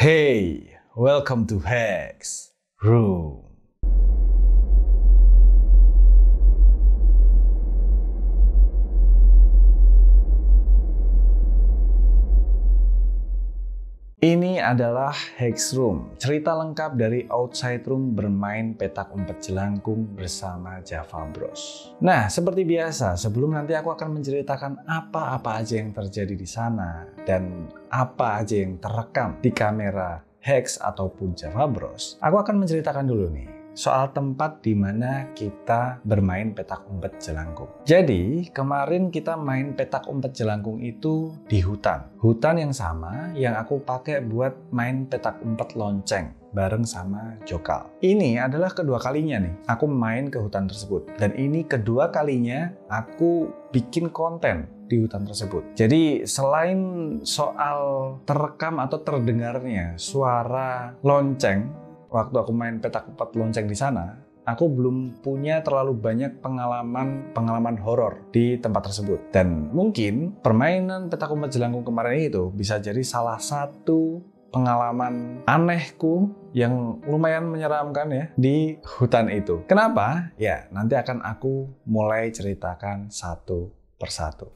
Hey, welcome to Hex Room. Ini adalah Hex Room, cerita lengkap dari Outside Room bermain petak umpet jelangkung bersama Java Bros. Nah, seperti biasa, sebelum nanti aku akan menceritakan apa-apa aja yang terjadi di sana dan apa aja yang terekam di kamera Hex ataupun Java Bros, aku akan menceritakan dulu nih soal tempat di mana kita bermain petak umpet jelangkung. Jadi, kemarin kita main petak umpet jelangkung itu di hutan. Hutan yang sama yang aku pakai buat main petak umpet lonceng bareng sama Jokal. Ini adalah kedua kalinya nih aku main ke hutan tersebut. Dan ini kedua kalinya aku bikin konten di hutan tersebut. Jadi selain soal terekam atau terdengarnya suara lonceng waktu aku main petak umpet lonceng di sana, aku belum punya terlalu banyak pengalaman horor di tempat tersebut. Dan mungkin permainan petak umpet jelangkung kemarin itu bisa jadi salah satu pengalaman anehku yang lumayan menyeramkan ya di hutan itu. Kenapa? Ya, nanti akan aku mulai ceritakan satu persatu.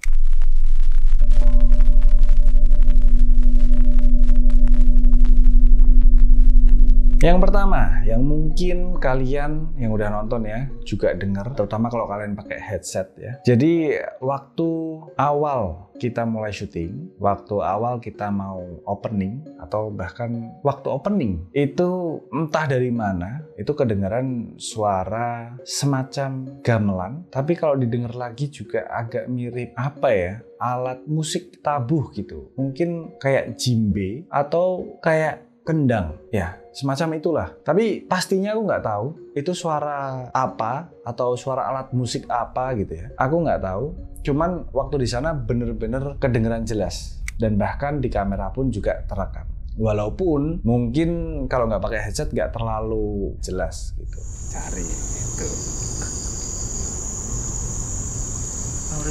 Yang pertama, yang mungkin kalian yang udah nonton ya juga dengar, terutama kalau kalian pakai headset ya. Jadi waktu awal kita mulai syuting, waktu awal kita mau opening atau bahkan waktu opening itu entah dari mana itu kedengaran suara semacam gamelan, tapi kalau didengar lagi juga agak mirip apa ya? Alat musik tabuh gitu. Mungkin kayak djembe atau kayak kendang, ya semacam itulah. Tapi pastinya aku nggak tahu itu suara apa atau suara alat musik apa gitu ya. Aku nggak tahu. Cuman waktu di sana bener-bener kedengeran jelas dan bahkan di kamera pun juga terekam. Walaupun mungkin kalau nggak pakai headset nggak terlalu jelas gitu. Cari itu.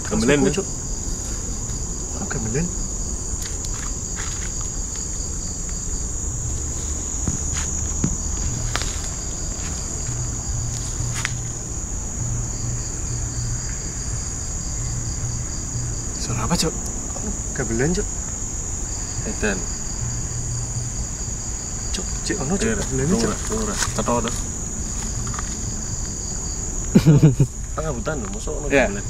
Gamelan ya? Gamelan? Suara apa, Cok? Gamelan, Cok? Edan. Cok, Cik ono Cok gamelan, Cok. Ora, cetha to. Tengah hutan lho, mosok ono gamelan.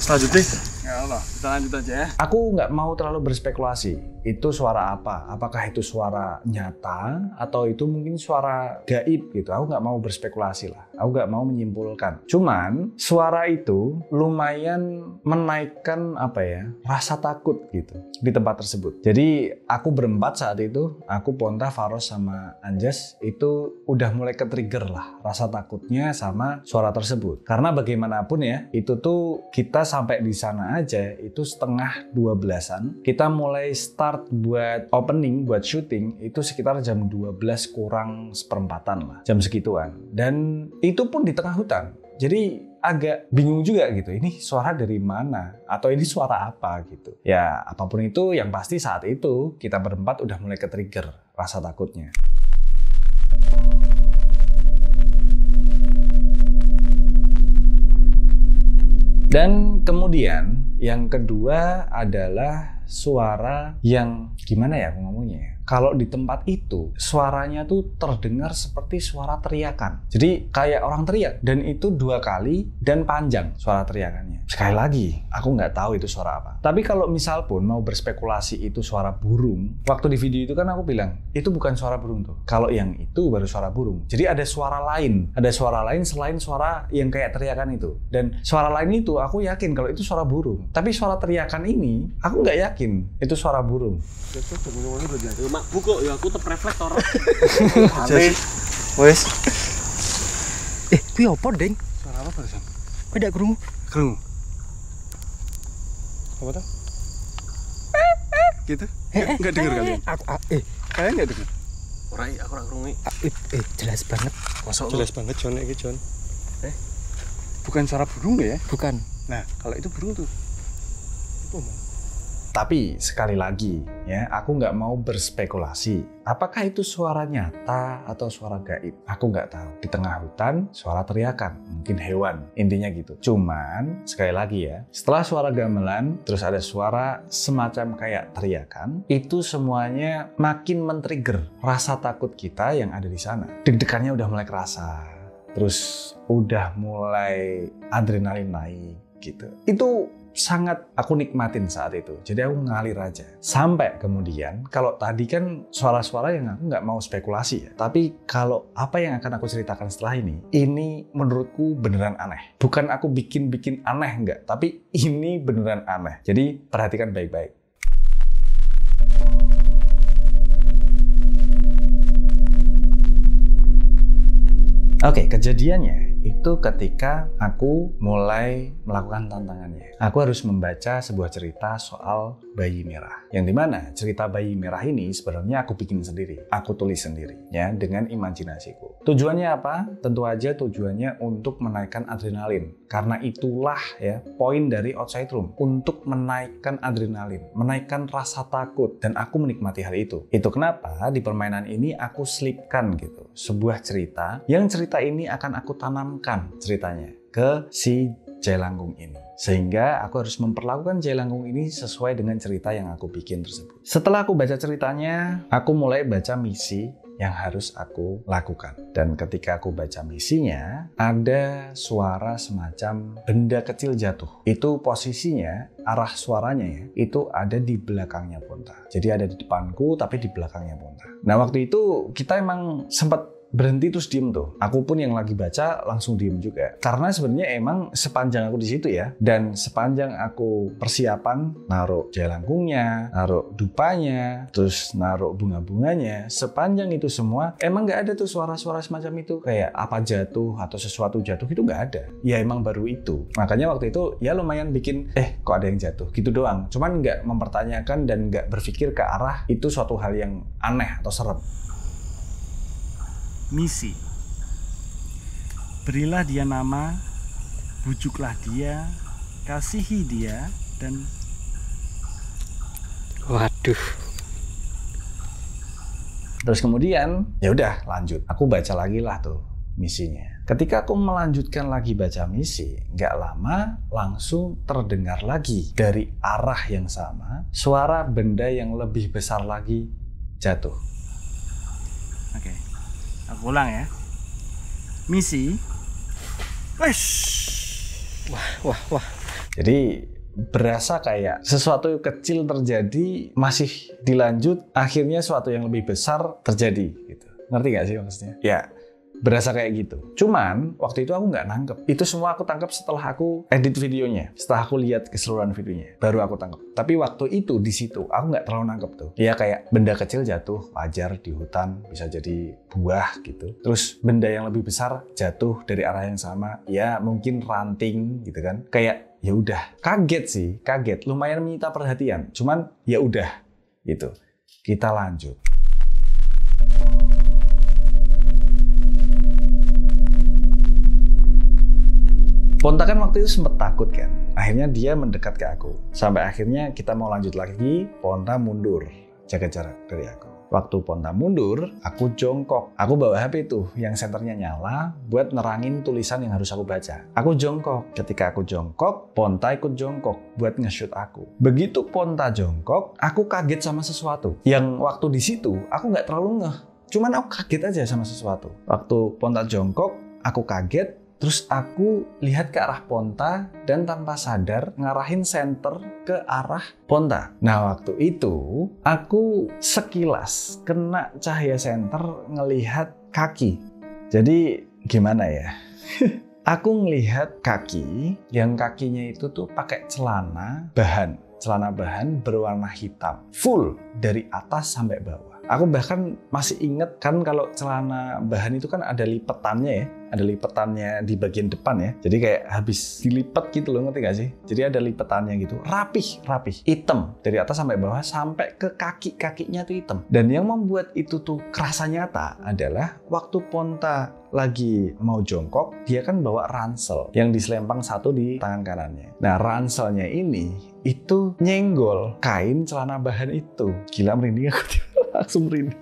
Selanjutnya, Ya Allah, kita lanjut aja ya. Aku nggak mau terlalu berspekulasi. Itu suara apa? Apakah itu suara nyata atau itu mungkin suara gaib gitu? Aku nggak mau berspekulasi lah. Aku nggak mau menyimpulkan. Cuman suara itu lumayan menaikkan apa ya? Rasa takut gitu di tempat tersebut. Jadi aku berempat saat itu, aku Ponta, Faros sama Anjas itu udah mulai ke-trigger lah rasa takutnya sama suara tersebut. Karena bagaimanapun ya, itu tuh kita sampai di sana aja itu setengah 12-an. Kita mulai start buat opening, buat syuting itu sekitar jam 12 kurang seperempatan lah, jam segituan. Dan itu pun di tengah hutan. Jadi agak bingung juga gitu, ini suara dari mana atau ini suara apa gitu. Ya apapun itu, yang pasti saat itu kita berempat udah mulai ke-trigger rasa takutnya. Dan kemudian yang kedua adalah suara yang gimana ya aku ngomongnya ya. Kalau di tempat itu suaranya tuh terdengar seperti suara teriakan. Jadi kayak orang teriak dan itu 2 kali dan panjang suara teriakannya. Sekali lagi, aku nggak tahu itu suara apa. Tapi kalau misal pun mau berspekulasi itu suara burung, waktu di video itu kan aku bilang itu bukan suara burung tuh. Kalau yang itu baru suara burung. Jadi ada suara lain selain suara yang kayak teriakan itu. Dan suara lain itu aku yakin kalau itu suara burung. Tapi suara teriakan ini aku nggak yakin itu suara burung. Makku kok ya aku tetep reflektor. wes. Kuwi apa, Deng? Suara apa barusan? Kowe ndak krungu? Krungu. Apa tuh? Gitu? Nggak dengar kalian? Kalian nggak dengar? Ora, aku ora krungu. Jelas banget. Mosok Jelas banget John iki, John. Bukan suara burung ya? Bukan. Nah, kalau itu burung tuh. Itu Tapi sekali lagi ya, aku nggak mau berspekulasi. Apakah itu suara nyata atau suara gaib? Aku nggak tahu. Di tengah hutan, suara teriakan. Mungkin hewan. Intinya gitu. Cuman, sekali lagi ya, setelah suara gamelan, terus ada suara semacam kayak teriakan, itu semuanya makin men-trigger rasa takut kita yang ada di sana. Deg-degannya udah mulai kerasa. Terus udah mulai adrenalin naik gitu. Itu sangat aku nikmatin saat itu. Jadi aku ngalir aja. Sampai kemudian, kalau tadi kan suara-suara yang aku nggak mau spekulasi ya. Tapi kalau apa yang akan aku ceritakan setelah ini menurutku beneran aneh. Bukan aku bikin-bikin aneh nggak, tapi ini beneran aneh. Jadi perhatikan baik-baik. Oke, kejadiannya itu ketika aku mulai melakukan tantangannya. Aku harus membaca sebuah cerita soal bayi merah. Yang dimana cerita bayi merah ini sebenarnya aku bikin sendiri. Aku tulis sendiri ya, dengan imajinasiku. Tujuannya apa? Tentu aja tujuannya untuk menaikkan adrenalin. Karena itulah ya poin dari Outside Room. Untuk menaikkan adrenalin, menaikkan rasa takut. Dan aku menikmati hal itu. Itu kenapa di permainan ini aku selipkan gitu. Sebuah cerita yang cerita ini akan aku tanamkan ceritanya ke si Jailangkung ini. Sehingga aku harus memperlakukan Jailangkung ini sesuai dengan cerita yang aku bikin tersebut. Setelah aku baca ceritanya, aku mulai baca misi yang harus aku lakukan. Dan ketika aku baca misinya, ada suara semacam benda kecil jatuh. Itu posisinya, arah suaranya ya, itu ada di belakangnya Ponta. Jadi ada di depanku, tapi di belakangnya Ponta. Nah waktu itu kita emang sempat berhenti terus diem tuh. Aku pun yang lagi baca langsung diem juga. Karena sebenarnya emang sepanjang aku di situ ya, dan sepanjang aku persiapan naruh jailangkungnya, naruh dupanya, terus naruh bunga-bunganya, sepanjang itu semua emang nggak ada tuh suara-suara semacam itu kayak apa jatuh atau sesuatu jatuh, itu nggak ada. Ya emang baru itu. Makanya waktu itu ya lumayan bikin kok ada yang jatuh gitu doang. Cuman nggak mempertanyakan dan nggak berpikir ke arah itu suatu hal yang aneh atau serem. Misi. Berilah dia nama, bujuklah dia, kasihi dia, dan Waduh. Terus kemudian ya udah lanjut. Aku baca lagi lah tuh misinya. Ketika aku melanjutkan lagi baca misi, nggak lama langsung terdengar lagi dari arah yang sama suara benda yang lebih besar lagi jatuh. Oke. Aku ulang ya. Misi. Wah. Jadi berasa kayak sesuatu kecil terjadi, masih dilanjut, akhirnya sesuatu yang lebih besar terjadi gitu. Ngerti gak sih maksudnya? Ya, berasa kayak gitu. Cuman waktu itu aku nggak nangkep. Itu semua aku tangkap setelah aku edit videonya, setelah aku lihat keseluruhan videonya, baru aku tangkap. Tapi waktu itu di situ aku nggak terlalu nangkep tuh. Ya kayak benda kecil jatuh, wajar di hutan, bisa jadi buah gitu. Terus benda yang lebih besar jatuh dari arah yang sama, ya mungkin ranting gitu kan. Kayak ya udah, kaget, lumayan menyita perhatian. Cuman ya udah gitu. Kita lanjut. Ponta kan waktu itu sempat takut kan. Akhirnya dia mendekat ke aku. Sampai akhirnya kita mau lanjut lagi, Ponta mundur. Jaga jarak dari aku. Waktu Ponta mundur, aku jongkok. Aku bawa HP tuh yang senternya nyala buat nerangin tulisan yang harus aku baca. Aku jongkok. Ketika aku jongkok, Ponta ikut jongkok buat nge-shoot aku. Begitu Ponta jongkok, aku kaget sama sesuatu. Yang waktu di situ aku nggak terlalu ngeh. Cuman aku kaget aja sama sesuatu. Waktu Ponta jongkok, aku kaget. Terus aku lihat ke arah Ponta dan tanpa sadar ngarahin senter ke arah Ponta. Nah waktu itu aku sekilas kena cahaya senter ngelihat kaki. Jadi gimana ya? Aku ngelihat kaki yang kakinya itu tuh pakai celana bahan berwarna hitam. Full dari atas sampai bawah. Aku bahkan masih inget kan kalau celana bahan itu kan ada lipetannya ya. ada lipetannya di bagian depan ya. Jadi kayak habis dilipat gitu loh, ngerti gak sih? Jadi ada lipetannya gitu, rapih, hitam dari atas sampai bawah sampai ke kaki-kakinya tuh hitam. Dan yang membuat itu tuh kerasa nyata adalah waktu Ponta lagi mau jongkok, dia kan bawa ransel yang diselempang satu di tangan kanannya. Nah, ranselnya ini itu nyenggol kain celana bahan itu. Gila, merinding aku, langsung merinding.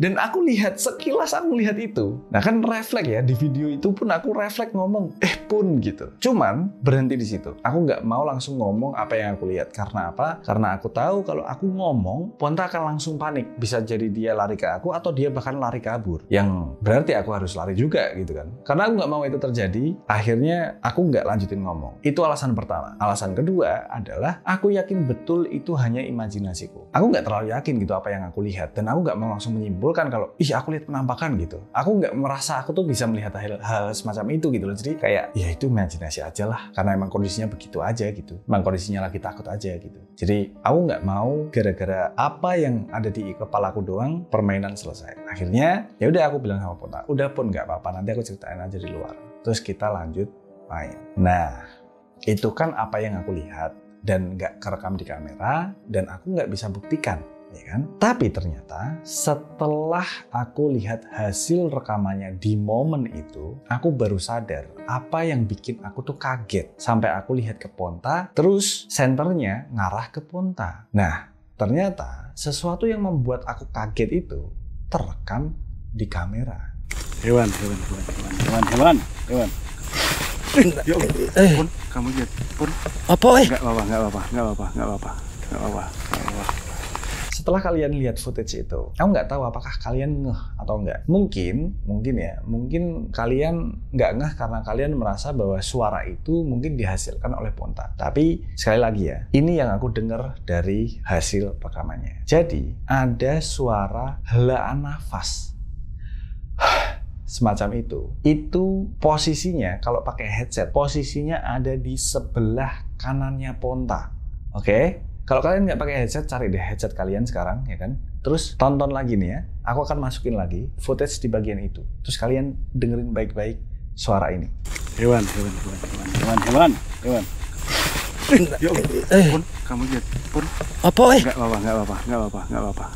Dan aku lihat, sekilas aku lihat itu. Nah kan refleks ya, di video itu pun aku refleks ngomong, Pun gitu. Cuman berhenti di situ. Aku nggak mau langsung ngomong apa yang aku lihat. Karena apa? Karena aku tahu kalau aku ngomong, Ponta akan langsung panik. Bisa jadi dia lari ke aku atau dia bahkan lari kabur. Yang berarti aku harus lari juga gitu kan. Karena aku nggak mau itu terjadi, akhirnya aku nggak lanjutin ngomong. Itu alasan pertama. Alasan kedua adalah aku yakin betul itu hanya imajinasiku. Aku nggak terlalu yakin gitu apa yang aku lihat. Dan aku nggak mau langsung menyimpulkan kalau aku lihat penampakan gitu. Aku nggak merasa aku tuh bisa melihat hal semacam itu gitu loh. Jadi kayak ya itu imajinasi aja lah, karena emang kondisinya begitu aja gitu, emang kondisinya lagi takut aja gitu. Jadi aku nggak mau gara-gara apa yang ada di kepalaku doang permainan selesai. Akhirnya ya udah aku bilang sama Ponta, udah Pun nggak apa-apa, nanti aku ceritain aja di luar, terus kita lanjut main. Nah itu kan apa yang aku lihat dan nggak kerekam di kamera dan aku nggak bisa buktikan, ya kan? Tapi ternyata setelah aku lihat hasil rekamannya di momen itu, aku baru sadar apa yang bikin aku tuh kaget. Sampai aku lihat ke Ponta, terus senternya ngarah ke Ponta. Nah, ternyata sesuatu yang membuat aku kaget itu terekam di kamera. Hewan. Yo, Pun, kamu lihat, Pun. Apa Nggak apa-apa. Setelah kalian lihat footage itu, aku nggak tahu apakah kalian ngeh atau nggak. Mungkin kalian nggak ngeh karena kalian merasa bahwa suara itu mungkin dihasilkan oleh Ponta. Tapi sekali lagi ya, ini yang aku dengar dari hasil rekamannya. Jadi ada suara helaan nafas semacam itu. Itu posisinya kalau pakai headset, posisinya ada di sebelah kanannya Ponta. Oke? Kalau kalian nggak pakai headset, cari deh headset kalian sekarang, ya kan? Terus tonton lagi nih ya. Aku akan masukin lagi footage di bagian itu. Terus kalian dengerin baik-baik suara ini. Hewan. Yo, Pun, kamu lihat, Pun. Apa Nggak apa-apa.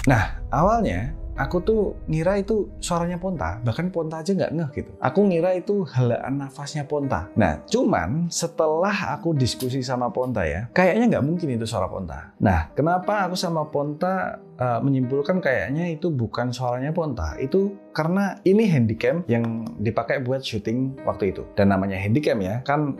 Nah, awalnya aku tuh ngira itu suaranya Ponta, bahkan Ponta aja nggak ngeh gitu. Aku ngira itu helaan nafasnya Ponta. Nah, cuman setelah aku diskusi sama Ponta ya, kayaknya nggak mungkin itu suara Ponta. Nah, kenapa aku sama Ponta menyimpulkan kayaknya itu bukan suaranya Ponta? Itu karena ini handycam yang dipakai buat syuting waktu itu. Dan namanya handycam ya, kan.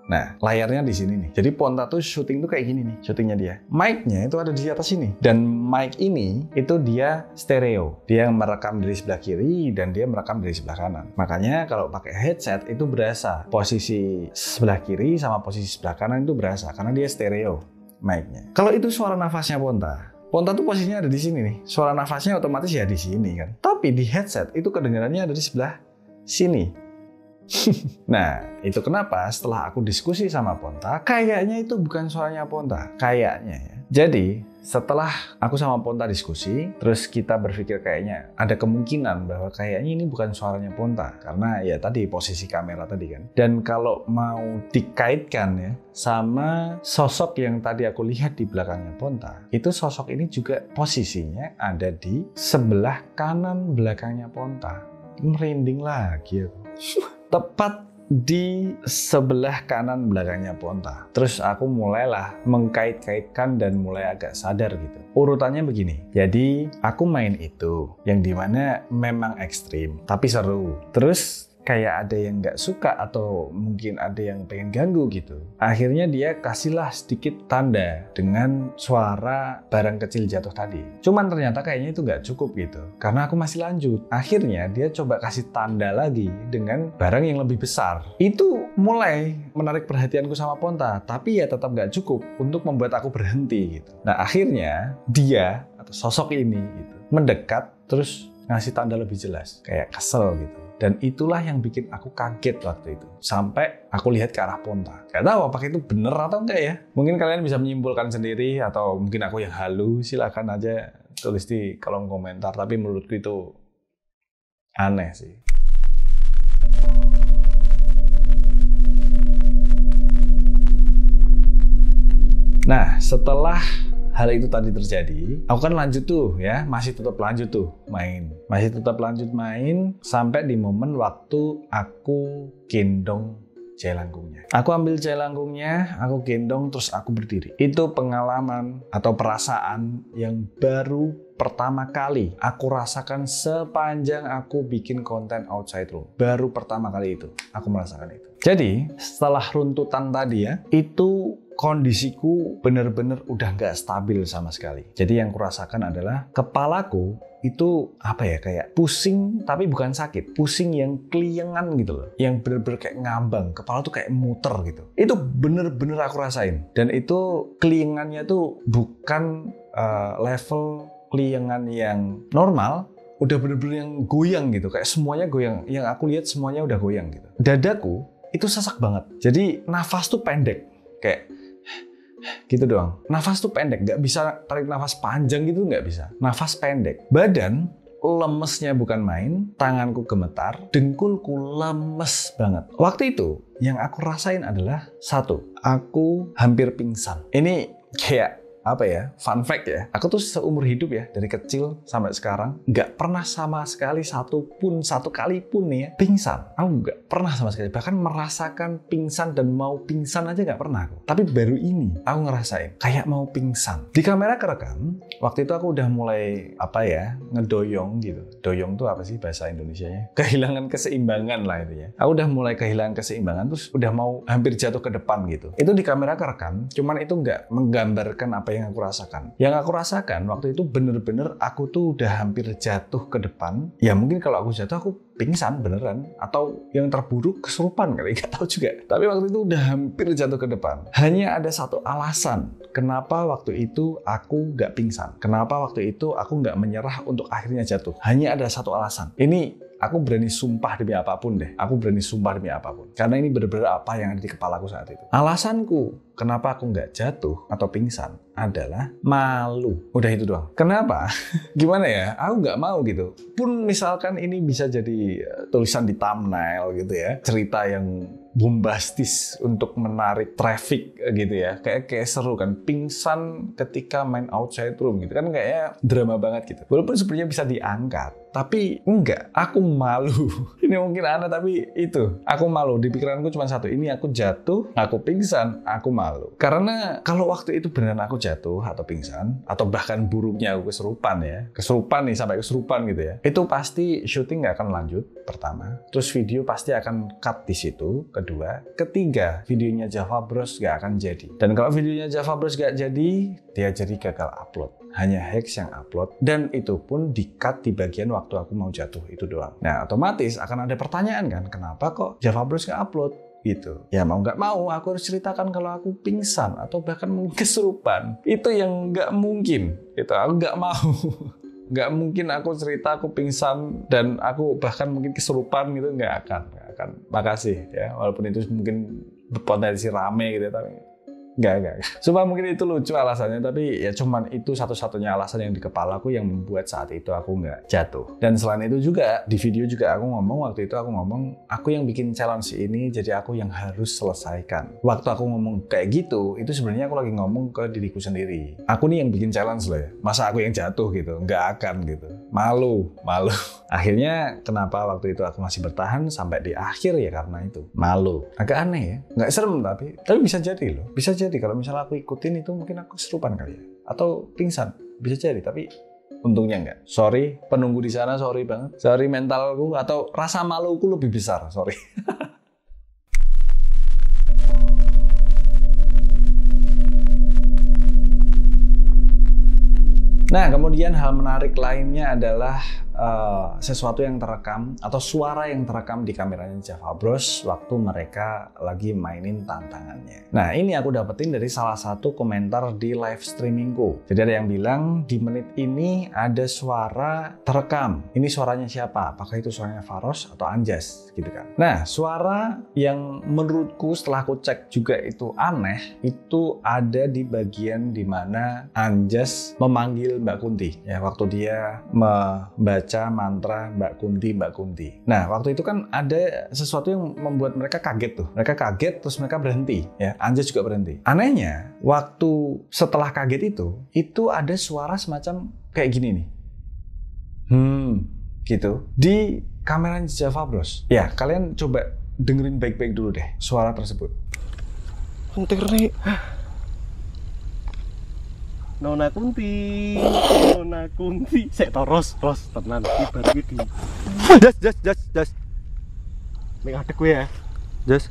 Nah, layarnya di sini nih. Jadi Ponta tuh syuting tuh kayak gini nih, syutingnya dia. Mic-nya itu ada di atas sini. Dan mic ini itu dia stereo. Dia merekam dari sebelah kiri dan dia merekam dari sebelah kanan. Makanya kalau pakai headset itu berasa. Posisi sebelah kiri sama posisi sebelah kanan itu berasa karena dia stereo mic-nya. Kalau itu suara nafasnya Ponta tuh posisinya ada di sini nih. Suara nafasnya otomatis ya di sini kan. Tapi di headset itu kedengarannya ada di sebelah sini. Nah, itu kenapa setelah aku diskusi sama Ponta, kayaknya itu bukan suaranya Ponta. Kayaknya ya. Jadi, setelah aku sama Ponta diskusi, terus kita berpikir kayaknya ada kemungkinan bahwa kayaknya ini bukan suaranya Ponta. Karena ya tadi posisi kamera tadi kan. Dan kalau mau dikaitkan ya sama sosok yang tadi aku lihat di belakangnya Ponta, itu sosok ini juga posisinya ada di sebelah kanan belakangnya Ponta. Merinding lagi aku. Tepat di sebelah kanan belakangnya Ponta. Terus aku mulailah mengkait-kaitkan dan mulai agak sadar gitu. Urutannya begini. Jadi aku main itu yang dimana memang ekstrim tapi seru. Terus kayak ada yang nggak suka atau mungkin ada yang pengen ganggu gitu. Akhirnya dia kasihlah sedikit tanda dengan suara barang kecil jatuh tadi. Cuman ternyata kayaknya itu nggak cukup gitu. Karena aku masih lanjut. Akhirnya dia coba kasih tanda lagi dengan barang yang lebih besar. Itu mulai menarik perhatianku sama Ponta. Tapi ya tetap nggak cukup untuk membuat aku berhenti gitu. Nah akhirnya dia atau sosok ini gitu mendekat terus ngasih tanda lebih jelas. Kayak kesel gitu. Dan itulah yang bikin aku kaget waktu itu. Sampai aku lihat ke arah Ponta. Gak tahu apakah itu bener atau enggak ya. Mungkin kalian bisa menyimpulkan sendiri. Atau mungkin aku yang halu. Silakan aja tulis di kolom komentar. Tapi menurutku itu Aneh sih. Nah, setelah hal itu tadi terjadi, aku kan lanjut tuh ya, masih tetap lanjut main sampai di momen waktu aku gendong jailangkungnya. Aku ambil jailangkungnya, aku gendong, terus aku berdiri. Itu pengalaman atau perasaan yang baru pertama kali aku rasakan sepanjang aku bikin konten Outside Room. Baru pertama kali itu aku merasakan itu. Jadi setelah runtutan tadi ya, itu kondisiku bener-bener udah nggak stabil sama sekali. Jadi yang kurasakan adalah kepalaku itu apa ya, kayak pusing tapi bukan sakit, pusing yang keliengan gitu loh, yang bener-bener kayak ngambang, kepala tuh kayak muter gitu. Itu bener-bener aku rasain, dan itu keliengannya tuh bukan level keliengan yang normal, udah bener-bener yang goyang gitu, kayak semuanya goyang, yang aku lihat semuanya udah goyang gitu. Dadaku itu sesak banget, jadi nafas tuh pendek, kayak gitu doang. Nafas tuh pendek, nggak bisa tarik nafas panjang gitu, nggak bisa. Nafas pendek. Badan lemesnya bukan main, tanganku gemetar, dengkulku lemes banget. Waktu itu yang aku rasain adalah satu, aku hampir pingsan. Ini kayak apa ya, fun fact ya, aku tuh seumur hidup ya, dari kecil sampai sekarang nggak pernah sama sekali satu kali pun nih ya pingsan. Aku nggak pernah sama sekali, bahkan merasakan pingsan dan mau pingsan aja nggak pernah aku. Tapi baru ini aku ngerasain kayak mau pingsan. Di kamera kerekam, waktu itu aku udah mulai apa ya, ngedoyong gitu. Doyong tuh apa sih bahasa Indonesianya? Kehilangan keseimbangan lah itu ya. Aku udah mulai kehilangan keseimbangan, terus udah mau hampir jatuh ke depan gitu. Itu di kamera kerekam, cuman itu nggak menggambarkan apa yang aku rasakan. Yang aku rasakan waktu itu bener-bener aku tuh udah hampir jatuh ke depan. Ya mungkin kalau aku jatuh aku pingsan beneran, atau yang terburuk kesurupan kali, nggak tahu juga. Tapi waktu itu udah hampir jatuh ke depan. Hanya ada satu alasan kenapa waktu itu aku nggak pingsan, kenapa waktu itu aku nggak menyerah untuk akhirnya jatuh. Hanya ada satu alasan. Ini aku berani sumpah demi apapun deh. Aku berani sumpah demi apapun. Karena ini benar-benar apa yang ada di kepalaku saat itu. Alasanku kenapa aku nggak jatuh atau pingsan adalah malu. Udah itu doang. Kenapa? Gimana ya? Aku nggak mau gitu. Pun misalkan ini bisa jadi tulisan di thumbnail gitu ya. Cerita yang bombastis untuk menarik traffic gitu ya. Kayak seru kan. Pingsan ketika main Outside Room gitu kan, kayaknya drama banget gitu. Walaupun sebenarnya bisa diangkat. Tapi enggak, aku malu. Ini mungkin aneh tapi itu. Aku malu. Di pikiranku cuma satu. Ini aku jatuh, aku pingsan, aku malu. Karena kalau waktu itu beneran aku jatuh atau pingsan, atau bahkan buruknya aku kesurupan ya. Kesurupan nih, sampai kesurupan gitu ya. Itu pasti syuting nggak akan lanjut, pertama. Terus video pasti akan cut di situ, kedua. Ketiga, videonya Java Bros nggak akan jadi. Dan kalau videonya Java Bros nggak jadi, dia jadi gagal upload. Hanya Hex yang upload, dan itu pun di-cut di bagian waktu aku mau jatuh itu doang. Nah, otomatis akan ada pertanyaan kan, kenapa kok Java Bros nggak upload? Gitu. Ya mau nggak mau, aku harus ceritakan kalau aku pingsan atau bahkan mungkin kesurupan. Itu yang nggak mungkin. Itu aku nggak mau. Nggak mungkin aku cerita aku pingsan dan aku bahkan mungkin kesurupan gitu, nggak akan. Makasih ya, walaupun itu mungkin berpotensi rame gitu, tapi Enggak. Cuma mungkin itu lucu alasannya, tapi ya cuman itu satu-satunya alasan yang di kepalaku yang membuat saat itu aku nggak jatuh. Dan selain itu juga, di video juga aku ngomong, waktu itu aku ngomong, aku yang bikin challenge ini, jadi aku yang harus selesaikan. Waktu aku ngomong kayak gitu, itu sebenarnya aku lagi ngomong ke diriku sendiri. Aku nih yang bikin challenge loh ya, masa aku yang jatuh gitu? Nggak akan gitu. Malu. Akhirnya kenapa waktu itu aku masih bertahan sampai di akhir ya karena itu. Malu. Agak aneh ya, nggak serem tapi bisa jadi loh. Bisa jadi kalau misalnya aku ikutin itu mungkin aku kesurupan kali ya, atau pingsan, bisa jadi, tapi untungnya enggak. Sorry penunggu di sana, sorry banget, sorry mentalku atau rasa maluku lebih besar, sorry. Nah, kemudian hal menarik lainnya adalah sesuatu yang terekam atau suara yang terekam di kameranya Java Bros waktu mereka lagi mainin tantangannya. Nah, ini aku dapetin dari salah satu komentar di live streamingku. Jadi ada yang bilang di menit ini ada suara terekam. Ini suaranya siapa? Apakah itu suaranya Faros atau Anjas gitu kan? Nah, suara yang menurutku setelah aku cek juga itu aneh, itu ada di bagian dimana Anjas memanggil Mbak Kunti ya, waktu dia membaca baca mantra Mbak Kunti. Nah, waktu itu kan ada sesuatu yang membuat mereka kaget tuh. Mereka kaget terus mereka berhenti, ya. Anjas juga berhenti. Anehnya, waktu setelah kaget itu ada suara semacam kayak gini nih. Gitu. Di kamera Java Bros. Ya, kalian coba dengerin baik-baik dulu deh suara tersebut. Penting nih. Nona Kunti. Sek toros tenan iki bar iki di. Jas. Mek ngadeg kowe ya. Jas.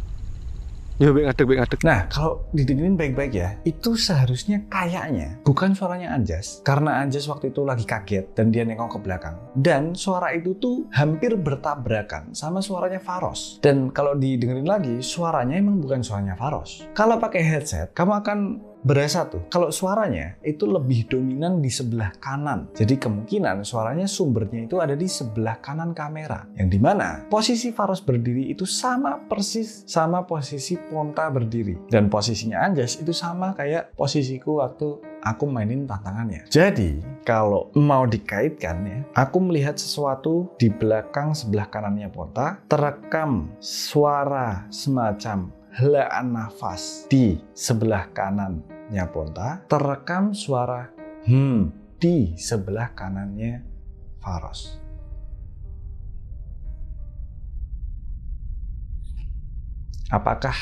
Yo mek ngadeg. Nah, kalau didengerin baik-baik ya, itu seharusnya kayaknya bukan suaranya Anjas. Karena Anjas waktu itu lagi kaget dan dia nengok ke belakang. Dan suara itu tuh hampir bertabrakan sama suaranya Faros. Dan kalau didengerin lagi, suaranya emang bukan suaranya Faros. Kalau pakai headset, kamu akan berasa tuh kalau suaranya itu lebih dominan di sebelah kanan. Jadi kemungkinan suaranya sumbernya itu ada di sebelah kanan kamera, yang dimana posisi Faros berdiri itu sama persis sama posisi Ponta berdiri, dan posisinya Anjas itu sama kayak posisiku waktu aku mainin tantangannya. Jadi kalau mau dikaitkan ya, aku melihat sesuatu di belakang sebelah kanannya Ponta, terekam suara semacam helaan nafas di sebelah kanannya Ponta, terekam suara di sebelah kanannya Faros. Apakah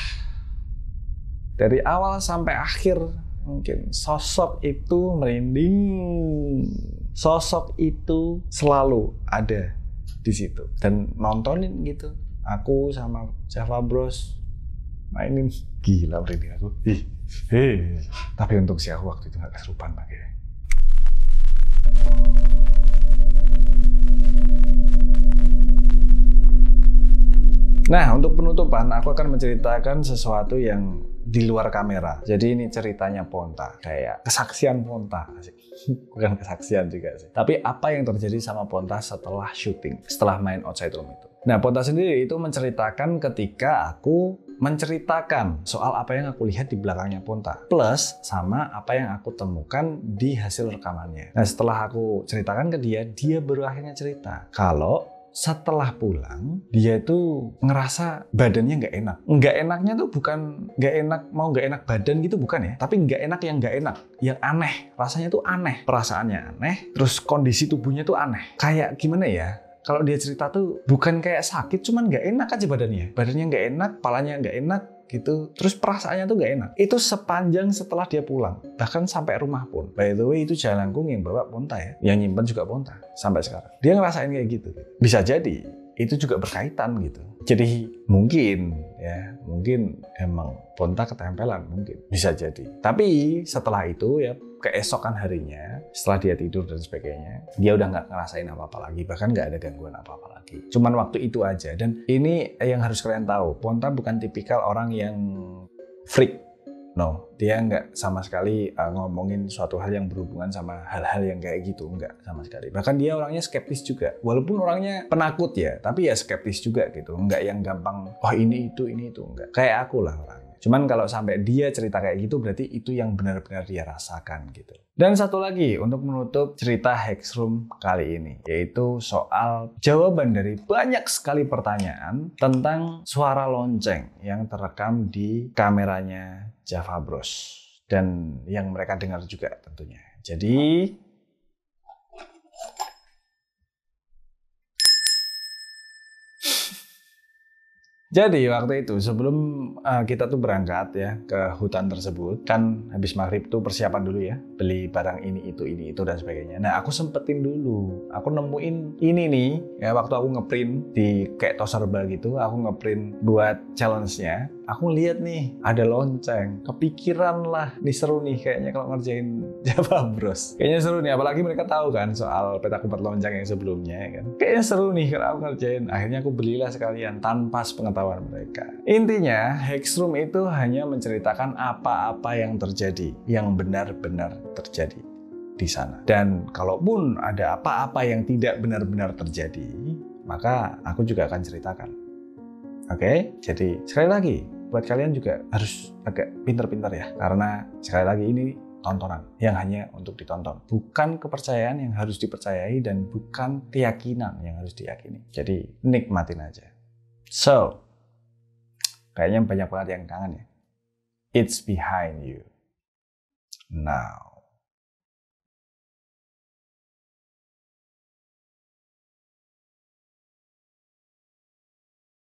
dari awal sampai akhir mungkin sosok itu merinding, sosok itu selalu ada di situ dan nontonin gitu. Aku sama Java Bros mainin, gila merinding aku. Tapi untuk si aku waktu itu gak kesurupan pakai. Nah, untuk penutupan aku akan menceritakan sesuatu yang di luar kamera. Jadi ini ceritanya Ponta, kayak kesaksian Ponta. Bukan kesaksian juga sih. Tapi apa yang terjadi sama Ponta setelah syuting, setelah main Outside Room itu. Nah, Ponta sendiri itu menceritakan ketika aku menceritakan soal apa yang aku lihat di belakangnya Ponta, plus sama apa yang aku temukan di hasil rekamannya. Nah, setelah aku ceritakan ke dia baru akhirnya cerita kalau setelah pulang dia itu ngerasa badannya nggak enak. Nggak enaknya tuh bukan nggak enak, mau nggak enak badan gitu bukan ya, tapi nggak enak, yang aneh. Rasanya tuh aneh, perasaannya aneh, terus kondisi tubuhnya tuh aneh. Kayak gimana ya? Kalau dia cerita tuh bukan kayak sakit, cuman nggak enak aja badannya nggak enak, kepalanya nggak enak gitu, terus perasaannya tuh nggak enak. Itu sepanjang setelah dia pulang, bahkan sampai rumah pun. By the way, itu Jalangkung yang bawa Ponta ya, yang nyimpen juga Ponta sampai sekarang. Dia ngerasain kayak gitu. Bisa jadi itu juga berkaitan gitu. Jadi mungkin emang Ponta ketempelan, mungkin bisa jadi. Tapi setelah itu ya, keesokan harinya setelah dia tidur dan sebagainya, dia udah nggak ngerasain apa-apa lagi, bahkan nggak ada gangguan apa-apa lagi. Cuman waktu itu aja. Dan ini yang harus kalian tahu, Ponta bukan tipikal orang yang freak. No, dia nggak sama sekali ngomongin suatu hal yang berhubungan sama hal-hal yang kayak gitu, nggak sama sekali. Bahkan dia orangnya skeptis juga, walaupun orangnya penakut ya, tapi ya skeptis juga gitu, nggak yang gampang, oh ini itu, nggak. Kayak aku lah orangnya. Cuman kalau sampai dia cerita kayak gitu, berarti itu yang benar-benar dia rasakan gitu. Dan satu lagi untuk menutup cerita Hexroom kali ini, yaitu soal jawaban dari banyak sekali pertanyaan tentang suara lonceng yang terekam di kameranya Java Bros. Dan yang mereka dengar juga tentunya. Jadi waktu itu sebelum kita tuh berangkat ya ke hutan tersebut, kan habis maghrib tuh persiapan dulu ya, beli barang ini itu dan sebagainya. Nah, aku sempetin dulu, aku nemuin ini nih ya, waktu aku ngeprint di kayak toserba gitu, aku ngeprint buat challenge-nya. Aku lihat nih ada lonceng, kepikiran lah, nih seru nih kayaknya kalau ngerjain Java Bros. Kayaknya seru nih, apalagi mereka tahu kan soal petak umpet lonceng yang sebelumnya kan. Kayaknya seru nih kalau aku ngerjain. Akhirnya aku belilah sekalian tanpa sepengetahuan mereka. Intinya, Hexroom itu hanya menceritakan apa-apa yang terjadi, yang benar-benar terjadi di sana. Dan kalaupun ada apa-apa yang tidak benar-benar terjadi, maka aku juga akan ceritakan. Oke? Jadi sekali lagi, buat kalian juga harus agak pintar-pintar ya, karena sekali lagi ini tontonan yang hanya untuk ditonton, bukan kepercayaan yang harus dipercayai dan bukan keyakinan yang harus diyakini. Jadi nikmatin aja. So, kayaknya banyak banget yang kangen ya. It's behind you now.